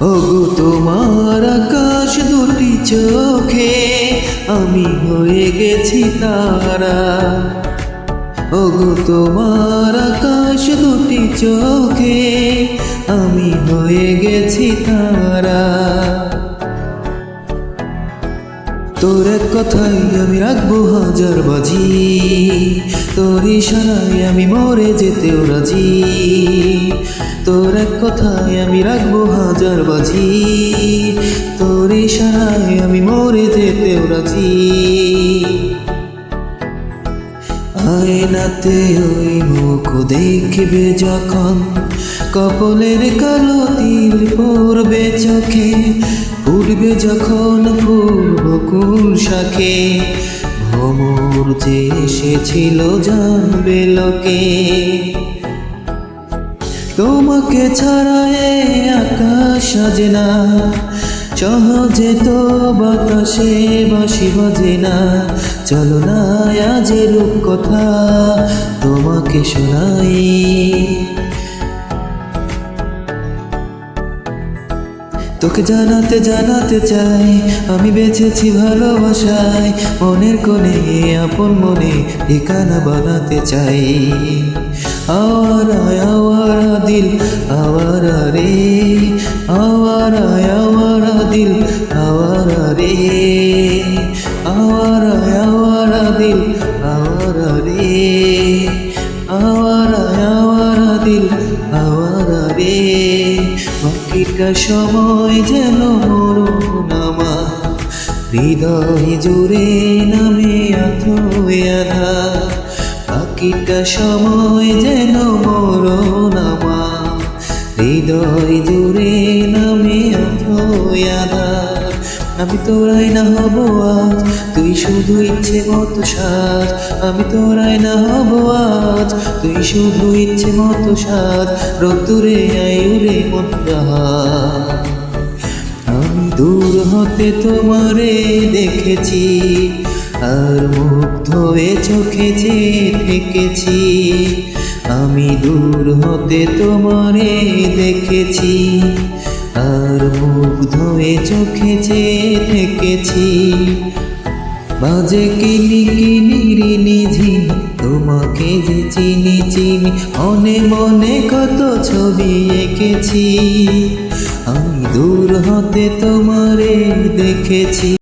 ওগো তোমার আকাশ দুটি চোখে আমি হয়ে গেছি তারা। ওগো তোমার আকাশ দুটি চোখে আমি হয়ে গেছি তারা। তোর এক কথাই আমি রাখবো হাজার বাজি, তোর ইশারায় আমি মরে যেতেও রাজি। তোর এক কথায় আমি রাখবো হাজার বাজি, তোর ইশারায় আমি মরে যেতেও রাজি। আয়নাতে ওই মুখ দেখবে যখন, কপালের কালো তিল পড়বে চোখে, ফুটবে যখন ফুল বকুল শাখে, ভ্রমর যে এসেছিল জানবে লোকে। তোমাকে ছাড়া এ আকাশ সাজে না, সহজে তো বাতাসে বাঁশি বাজে না। চলো না আজ রূপকথা তোমাকে শোনাই, তোকে জানাতে জানাতে চাই আমি বেঁচেছি ভালোবাসায়। মনের কোণে আপন মনে ঠিকানা বানাতে চাই। আওয়ারা আওয়ারা দিল আওয়ারা রে, আওয়ারা আওয়ারা দিল আওয়ারা রে, আওয়ারা আওয়ারা দিল আওয়ারা রে, আওয়ারা আওয়ারা দিল আওয়ারা রে। বাকিটা সময় যেন মরণ আমার, হৃদয় জুড়ে নামে অথই আধার। বাকিটা সময় যেন মরণ আমার, হৃদয় জুড়ে নামে অথই আধার। আমি তোরাই না হব আজ, তুই শুধু ইচ্ছে মতো সাজ। আমি তোরাই না হব আজ, তুই শুধু ইচ্ছে মতো সাজ। রোদ্দুরে আয়ুরে মনটা, আমি দূর হতে তোমারে দেখেছি, আর মুগ্ধ হয়ে চোখে যে থেকেছি। আমি দূর হতে তোমারে দেখেছি, আর মুগ্ধ হয়ে চোখে যে থেকেছি। বাজে কিনি কিনি রিনি ঝিনি, তোমাকে যে চিনি চিনি। মনে মনে কত ছবি এঁকেছি, আমি দূর হতে তোমারে দেখেছি।